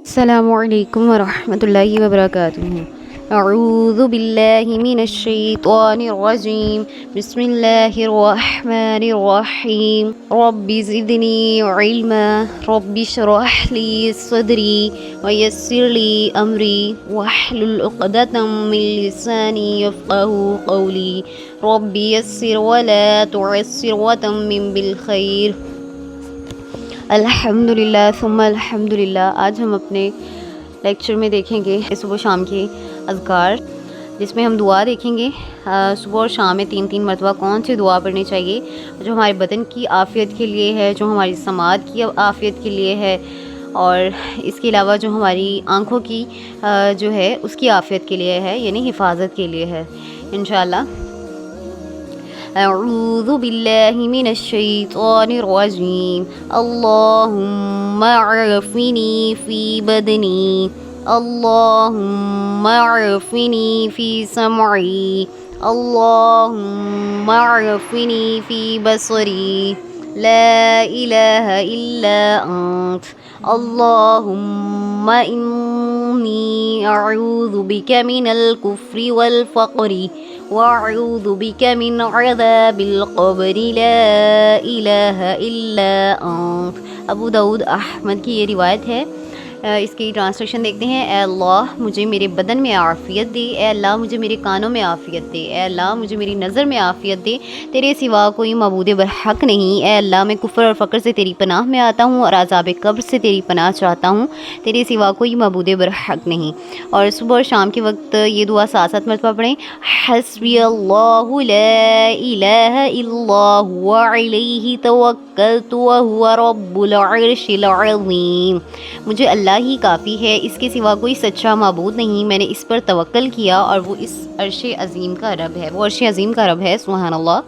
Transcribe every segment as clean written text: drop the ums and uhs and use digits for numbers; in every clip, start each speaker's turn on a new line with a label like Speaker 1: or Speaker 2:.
Speaker 1: السلام علیکم ورحمۃ اللہ وبرکاتہ۔ اعوذ باللہ من الشیطان الرجیم، بسم اللہ الرحمن الرحیم۔ رب زدنی علما، رب اشرح لی صدری ویسر لی امری واحلل عقدۃ من لسانی یفقہوا قولی، رب یسر ولا تعسر وتمم بالخیر۔ الحمد للہ ثم الحمد للہ۔ آج ہم اپنے لیکچر میں دیکھیں گے صبح و شام کے اذکار، جس میں ہم دعا دیکھیں گے صبح اور شام میں 3 مرتبہ کون سی دعا پڑھنی چاہیے، جو ہمارے بدن کی عافیت کے لیے ہے، جو ہماری سماعت کی عافیت کے لیے ہے، اور اس کے علاوہ جو ہماری آنکھوں کی جو ہے اس کی عافیت کے لیے ہے، یعنی حفاظت کے لیے ہے انشاءاللہ۔ اعوذ باللہ من الشیطان الرجیم، اللہم عافنی فی بدنی، اللہم عافنی فی سمعی، اللہم عافنی فی بصری، لا الہ الا انت، اللہم انی اعوذ بک من الکفر والفقر وَأَعُوذُ بِكَ مِنْ عَذَابِ الْقَبْرِ لَا إِلَٰهَ إِلَّا أَنْتَ۔ ابو داؤد احمد کی یہ روایت ہے۔ اس کی ٹرانسلیشن دیکھتے ہیں۔ اے اللہ مجھے میرے بدن میں عافیت دے، اے اللہ مجھے میرے کانوں میں عافیت دے، اے اللہ مجھے میری نظر میں عافیت دے، تیرے سوا کوئی معبود برحق نہیں۔ اے اللہ میں کفر اور فقر سے تیری پناہ میں آتا ہوں اور عذاب قبر سے تیری پناہ چاہتا ہوں، تیرے سوا کوئی معبود برحق نہیں۔ اور صبح اور شام کے وقت یہ دعا 7 مرتبہ پڑھیں۔ حسبی اللہ لا الہ الا هو علیہ توکلت وہو رب العرش العظیم۔ مجھے اللہ ہی کافی ہے، اس کے سوا کوئی سچا معبود نہیں، میں نے اس پر توکل کیا اور وہ اس عرش عظیم کا رب ہے، وہ عرش عظیم کا رب ہے، سبحان اللہ۔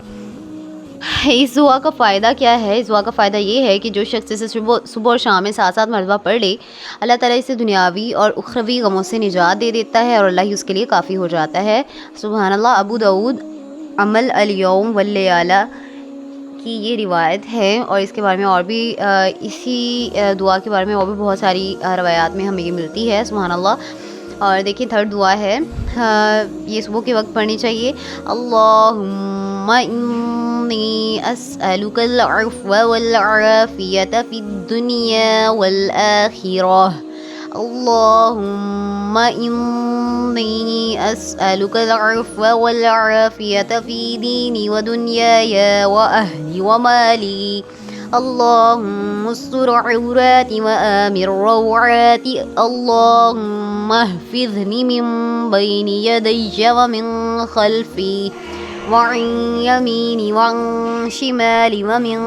Speaker 1: اس دعا کا فائدہ کیا ہے؟ اس دعا کا فائدہ یہ ہے کہ جو شخص اسے صبح اور شام میں 7 مرتبہ پڑھ لے، اللہ تعالیٰ اسے دنیاوی اور اخروی غموں سے نجات دے دیتا ہے اور اللہ ہی اس کے لیے کافی ہو جاتا ہے، سبحان اللہ۔ ابو داؤد عمل الیوم واللیالہ کی یہ روایت ہے، اور اس کے بارے میں اور بھی اسی دعا کے بارے میں اور بھی بہت ساری روایات میں ہمیں یہ ملتی ہے، سبحان اللہ۔ اور دیکھیں 3rd دعا ہے، یہ صبح کے وقت پڑھنی چاہیے۔ اللہم انی اسألک العفو والعافیۃ فی الدنیا والآخرہ، اللہم انی اسألک العفو والعافیۃ فی دینی ودنیای واہلی ومالی، اللہم استر عوراتی وآمن روعاتی، اللہم احفظنی من بین یدی ومن خلفی وعن یمینی وعن شمالی ومن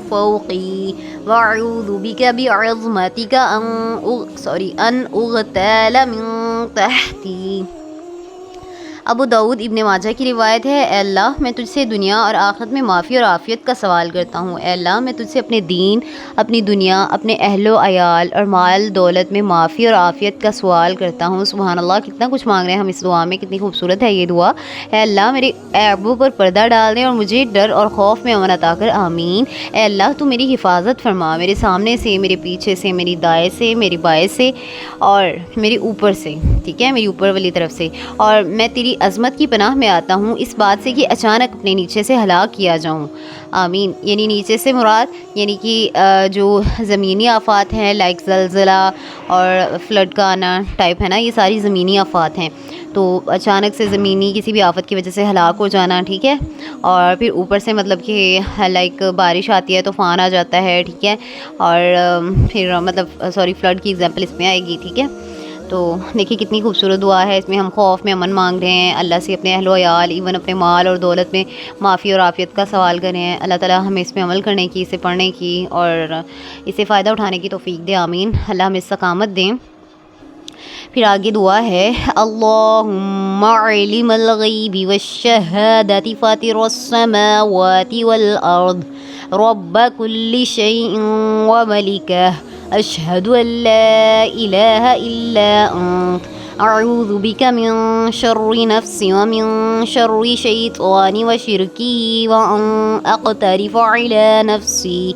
Speaker 1: فوقی، وأعوذ بک بعظمتک ان اغتال من تحتی۔ ابو داؤد ابن ماجہ کی روایت ہے، اے اللہ میں تجھ سے دنیا اور آخرت میں معافی اور عافیت کا سوال کرتا ہوں، اے اللہ میں تجھ سے اپنے دین، اپنی دنیا، اپنے اہل و عیال اور مال دولت میں معافی اور عافیت کا سوال کرتا ہوں، سبحان اللہ۔ کتنا کچھ مانگ رہے ہیں ہم اس دعا میں، کتنی خوبصورت ہے یہ دعا۔ اے اللہ میرے عیبوں پر پردہ ڈال دیں اور مجھے ڈر اور خوف میں امن عطا کر، آمین۔ اے اللہ تو میری حفاظت فرما، میرے سامنے سے، میرے پیچھے سے، میری دائیں سے، میری بائیں سے اور میرے اوپر سے، ٹھیک ہے، میری اوپر والی طرف سے، اور میں تیری عظمت کی پناہ میں آتا ہوں اس بات سے کہ اچانک اپنے نیچے سے ہلاک کیا جاؤں، آمین۔ یعنی نیچے سے مراد یعنی کہ جو زمینی آفات ہیں، لائک زلزلہ اور فلڈ کا آنا ٹائپ ہے نا، یہ ساری زمینی آفات ہیں، تو اچانک سے زمینی کسی بھی آفت کی وجہ سے ہلاک ہو جانا، ٹھیک ہے، اور پھر اوپر سے مطلب کہ لائک بارش آتی ہے، طوفان آ جاتا ہے، ٹھیک ہے، اور پھر مطلب فلڈ کی ایگزامپل اس میں آئے گی، ٹھیک ہے۔ تو دیکھیے کتنی خوبصورت دعا ہے، اس میں ہم خوف میں امن مانگ رہے ہیں، اللہ سے اپنے اہل و عیال، ایون اپنے مال اور دولت میں معافی اور عافیت کا سوال کر رہے ہیں، اللہ تعالیٰ ہمیں اس میں عمل کرنے کی، اسے پڑھنے کی اور اسے فائدہ اٹھانے کی توفیق دے، آمین۔ اللہ ہمیں استقامت دیں۔ پھر آگے دعا ہے، اللہم عالم الغیب والشہادۃ فاطر السماوات والارض رب کل شیء وملکہ، اشہد ان لا الہ الا انت، اعوذ بک من شر نفسی ومن شر شیطان وشرکی وان اقترف علی نفسی۔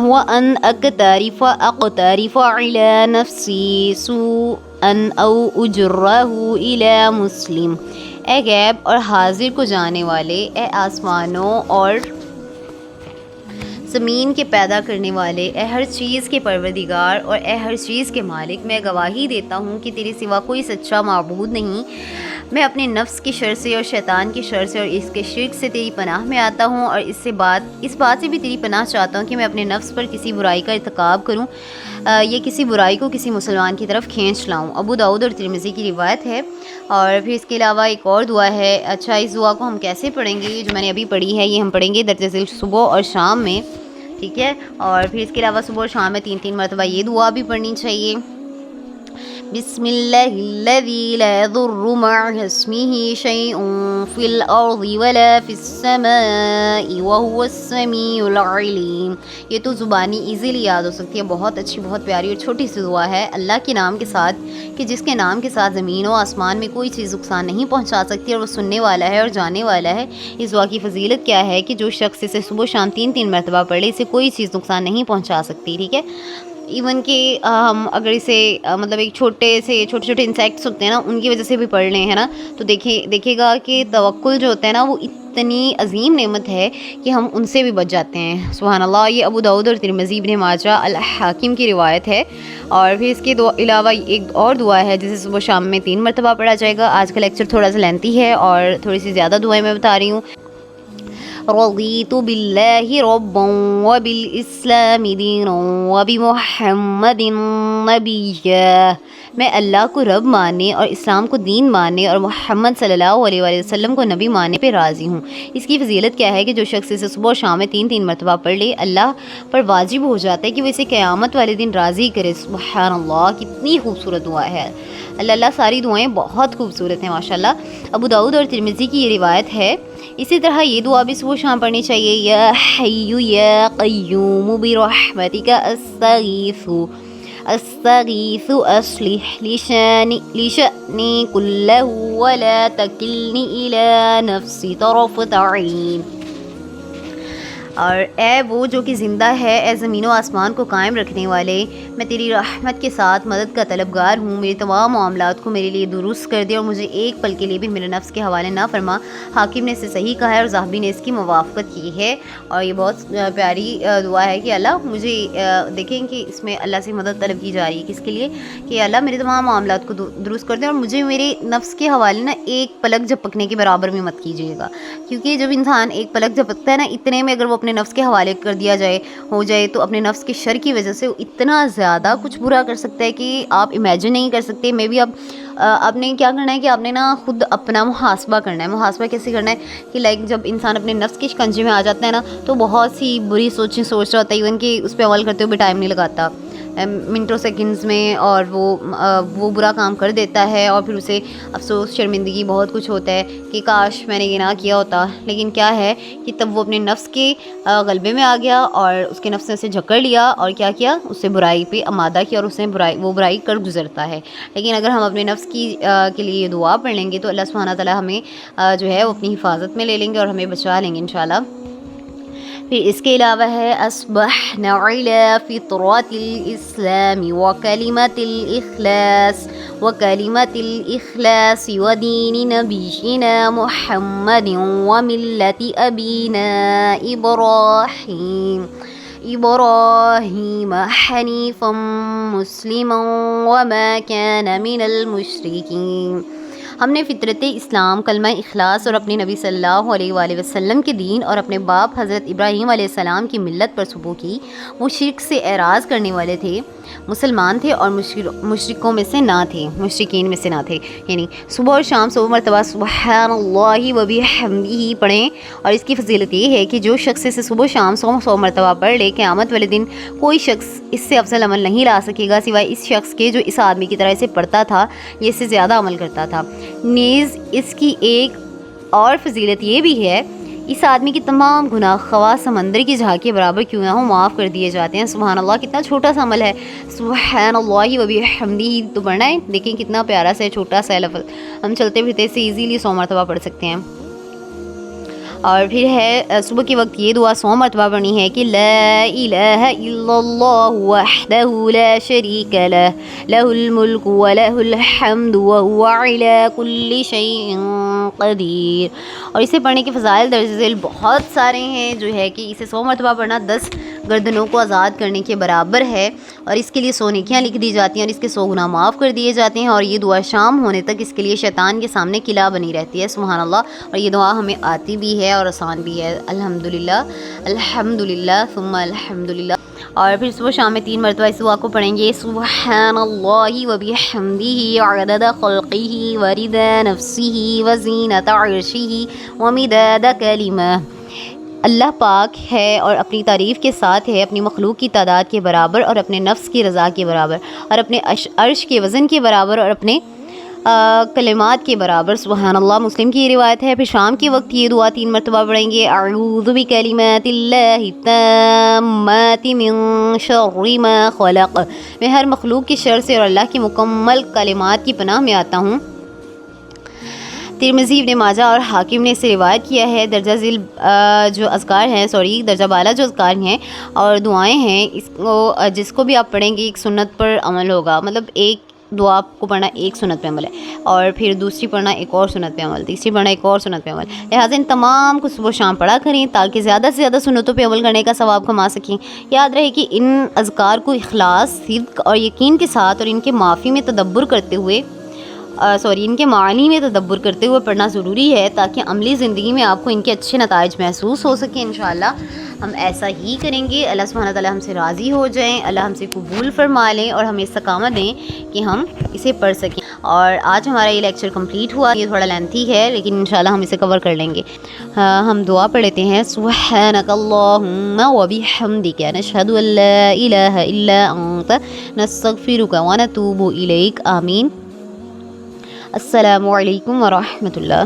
Speaker 1: وأن أقترف على نفسي سوءا أو أجره إلى مسلم۔ اے غیب اور حاضر کو جانے والے، اے آسمانوں اور زمین کے پیدا کرنے والے، اے ہر چیز کے پروردگار اور اے ہر چیز کے مالک، میں گواہی دیتا ہوں کہ تیرے سوا کوئی سچا معبود نہیں۔ میں اپنے نفس کی شر سے اور شیطان کی شر سے اور اس کے شرک سے تیری پناہ میں آتا ہوں، اور اس بات سے بھی تیری پناہ چاہتا ہوں کہ میں اپنے نفس پر کسی برائی کا ارتکاب کروں یا کسی برائی کو کسی مسلمان کی طرف کھینچ لاؤں۔ ابو داؤد اور ترمذی کی روایت ہے۔ اور پھر اس کے علاوہ ایک اور دعا ہے۔ اچھا، اس دعا کو ہم کیسے پڑھیں گے؟ جو میں نے ابھی پڑھی ہے یہ ہم پڑھیں گے درج ذیل صبح اور شام میں، ٹھیک ہے؟ اور پھر اس کے علاوہ صبح اور شام میں 3 مرتبہ یہ دعا بھی پڑھنی چاہیے۔ بسم اللہ الذی لا يضر مع اسمه شيء في الارض ولا في السماء وهو السمیع العلیم۔ یہ تو زبانی ایزیلی یاد ہو سکتی ہے، بہت اچھی، بہت پیاری اور چھوٹی سی دعا ہے، اللہ کے نام کے ساتھ، کہ جس کے نام کے ساتھ زمین و آسمان میں کوئی چیز نقصان نہیں پہنچا سکتی، اور وہ سننے والا ہے اور جاننے والا ہے۔ اس دعا کی فضیلت کیا ہے کہ جو شخص اسے صبح و شام 3 مرتبہ پڑھ لے، اسے کوئی چیز نقصان نہیں پہنچا سکتی، ٹھیک ہے؟ ایون کہ ہم اگر اسے مطلب ایک چھوٹے انسیکٹس ہوتے ہیں نا، ان کی وجہ سے بھی پڑھ لیں، ہے نا، تو دیکھے گا کہ توکل جو ہوتا ہے نا وہ اتنی عظیم نعمت ہے کہ ہم ان سے بھی بچ جاتے ہیں۔ سبحان اللہ۔ یہ ابو داؤد اور ترمذی، ابن ماجہ، الحاکم کی روایت ہے۔ اور پھر اس کے علاوہ ایک اور دعا ہے جسے صبح شام میں 3 مرتبہ پڑھا جائے گا۔ آج کا لیکچر تھوڑا سا لینتھی ہے اور تھوڑی سی زیادہ دعائیں میں بتا رہی ہوں۔ رضیت باللہ ربا وبالاسلام دینا وبمحمد نبیا۔ میں اللہ کو رب ماننے اور اسلام کو دین ماننے اور محمد صلی اللہ علیہ وآلہ وسلم کو نبی ماننے پہ راضی ہوں۔ اس کی فضیلت کیا ہے کہ جو شخص اسے صبح و شام میں 3 مرتبہ پڑھ لے، اللہ پر واجب ہو جاتا ہے کہ وہ اسے قیامت والے دن راضی کرے۔ سبحان اللہ، کتنی خوبصورت دعا ہے۔ اللہ ساری دعائیں بہت خوبصورت ہیں ماشاءاللہ۔ ابو داؤد اور ترمذی کی یہ روایت ہے۔ اسی طرح یہ دعا بھی صبح شام پڑھنی چاہیے۔ یا حی یا قیوم برحمتک استغیث اصلح لشأنی کلہ ولا تکلنی الی نفسی طرفۃ عین۔ اور اے وہ جو کہ زندہ ہے، اے زمین و آسمان کو قائم رکھنے والے، میں تیری رحمت کے ساتھ مدد کا طلبگار ہوں۔ میرے تمام معاملات کو میرے لیے درست کر دے اور مجھے ایک پل کے لیے بھی میرے نفس کے حوالے نہ فرما۔ حاکم نے اسے صحیح کہا ہے اور ذہبی نے اس کی موافقت کی ہے۔ اور یہ بہت پیاری دعا ہے کہ اللہ مجھے، دیکھیں کہ اس میں اللہ سے مدد طلب کی جا رہی ہے، کس کے لیے؟ کہ اللہ میرے تمام معاملات کو درست کر دے اور مجھے میرے نفس کے حوالے نا ایک پلک جھپکنے کے برابر بھی مت کیجیے گا، کیونکہ جب انسان ایک پلک جھپکتا ہے نا، اتنے میں اگر وہ اپنے نفس کے حوالے کر دیا ہو جائے تو اپنے نفس کے شر کی وجہ سے اتنا زیادہ کچھ برا کر سکتا ہے کہ آپ امیجن نہیں کر سکتے۔ میں بھی اب آپ نے کیا کرنا ہے کہ آپ نے نا خود اپنا محاسبہ کرنا ہے۔ محاسبہ کیسے کرنا ہے کہ جب انسان اپنے نفس کے شکنجے میں آ جاتا ہے نا، تو بہت سی بری سوچیں سوچ رہا ہوتا ہے، ایون کہ اس پہ عمل کرتے ہوئے ٹائم نہیں لگاتا، منٹوں سیکنڈز میں، اور وہ برا کام کر دیتا ہے، اور پھر اسے افسوس، شرمندگی، بہت کچھ ہوتا ہے کہ کاش میں نے یہ نہ کیا ہوتا۔ لیکن کیا ہے کہ تب وہ اپنے نفس کے غلبے میں آ گیا اور اس کے نفس نے اسے جکڑ لیا اور کیا کیا، اسے برائی پہ آمادہ کیا اور اسے وہ برائی کر گزرتا ہے۔ لیکن اگر ہم اپنے نفس کے لیے یہ دعا پڑھ لیں گے تو اللہ سبحانہ تعالیٰ ہمیں جو ہے وہ اپنی حفاظت میں لے لیں گے اور ہمیں بچا لیں گے انشاءاللہ۔ پھر اس کے علاوہ ہے اصبحنا علی فطرۃ الاسلام وکلمۃ الاخلاص ودین نبینا محمد وملت ابینا ابراہیم حنیفا مسلما وما کان من المشرکین۔ ہم نے فطرت اسلام، کلمہ اخلاص اور اپنے نبی صلی اللہ علیہ وآلہ وسلم کے دین اور اپنے باپ حضرت ابراہیم علیہ السلام کی ملت پر صبح کی۔ وہ شرک سے اعراض کرنے والے تھے، مسلمان تھے اور مشرکین میں سے نہ تھے، یعنی صبح اور شام 100 مرتبہ سبحان اللہ وبحمدہ پڑھیں۔ اور اس کی فضیلت یہ ہے کہ جو شخص اسے صبح و شام 100 مرتبہ پڑھ لے، قیامت والے دن کوئی شخص اس سے افضل عمل نہیں لا سکے گا سوائے اس شخص کے جو اس آدمی کی طرح اسے پڑھتا تھا، یہ اس سے زیادہ عمل کرتا تھا۔ نیز اس کی ایک اور فضیلت یہ بھی ہے، اس آدمی کی تمام گناہ خواہ سمندر کی جھاگ کے برابر کیوں نہ ہو معاف کر دیے جاتے ہیں۔ سبحان اللہ، کتنا چھوٹا سا عمل ہے، سبحان اللہ وبحمدہ تو پڑھنا ہے۔ دیکھیں کتنا پیارا سا چھوٹا سا لفظ، ہم چلتے پھرتے سے ایزیلی 100 مرتبہ پڑھ سکتے ہیں۔ اور پھر ہے صبح کے وقت یہ دعا 100 مرتبہ پڑھنی ہے کہ لا الہ الا اللہ وحدہ لا شریک لہ لہ الملک ولہ الحمد وہو علی کل شیء قدیر. اور اسے پڑھنے کے فضائل درج ذیل بہت سارے ہیں، جو ہے کہ اسے 100 مرتبہ پڑھنا 10 گردنوں کو آزاد کرنے کے برابر ہے، اور اس کے لیے 100 نیکیاں لکھ دی جاتی ہیں اور اس کے 100 گناہ معاف کر دیے جاتے ہیں. اور یہ دعا شام ہونے تک اس کے لیے شیطان کے سامنے قلعہ بنی رہتی ہے. سبحان اللہ. اور یہ دعا ہمیں آتی بھی ہے اور آسان بھی ہے. الحمدللہ الحمدللہ ثم الحمدللہ. اور پھر صبح شام میں 3 مرتبہ اس دعا کو پڑھیں گے. سبحان اللہ وبحمدہ عدد خلقہ ورضا نفسہ وزینۃ عرشہ ومداد کلمہ. اللہ پاک ہے اور اپنی تعریف کے ساتھ ہے، اپنی مخلوق کی تعداد کے برابر اور اپنے نفس کی رضا کے برابر اور اپنے عرش کے وزن کے برابر اور اپنے کلمات کے برابر. سبحان اللہ. مسلم کی یہ روایت ہے. پھر شام کے وقت یہ دعا 3 مرتبہ پڑھیں گے. اعوذ بکلمات اللہ التامات من شر ما خلق. میں ہر مخلوق کی شر سے اور اللہ کی مکمل کلمات کی پناہ میں آتا ہوں. ترمذی، ابن ماجہ اور حاکم نے اسے روایت کیا ہے. درجہ ذیل جو اذکار ہیں درجہ بالا جو اذکار ہیں اور دعائیں ہیں، اس کو جس کو بھی آپ پڑھیں گے ایک سنت پر عمل ہوگا. مطلب ایک دعا کو پڑھنا ایک سنت پہ عمل ہے، اور پھر دوسری پڑھنا ایک اور سنت پہ عمل، تیسری پڑھنا ایک اور سنت پہ عمل. لہٰذا ان تمام کو صبح و شام پڑھا کریں تاکہ زیادہ سے زیادہ سنتوں پہ عمل کرنے کا ثواب کما سکیں. یاد رہے کہ ان اذکار کو اخلاص، صدق اور یقین کے ساتھ اور ان کے معافی میں تدبر کرتے ہوئے ان کے معنی میں تدبر کرتے ہوئے پڑھنا ضروری ہے تاکہ عملی زندگی میں آپ کو ان کے اچھے نتائج محسوس ہو سکیں. انشاءاللہ ہم ایسا ہی کریں گے. اللہ سبحانہ تعالیٰ ہم سے راضی ہو جائیں، اللہ ہم سے قبول فرما لیں اور ہمیں استقامت دیں کہ ہم اسے پڑھ سکیں. اور آج ہمارا یہ لیکچر کمپلیٹ ہوا. یہ تھوڑا لینتھی ہے لیکن انشاءاللہ ہم اسے کور کر لیں گے. ہم دعا پڑھ لیتے ہیں. سبحانک اللہم وبحمدک نشہد ان لا الہ الا انت نستغفرک ونتوب الیک. آمین. السلام علیکم ورحمۃ اللہ.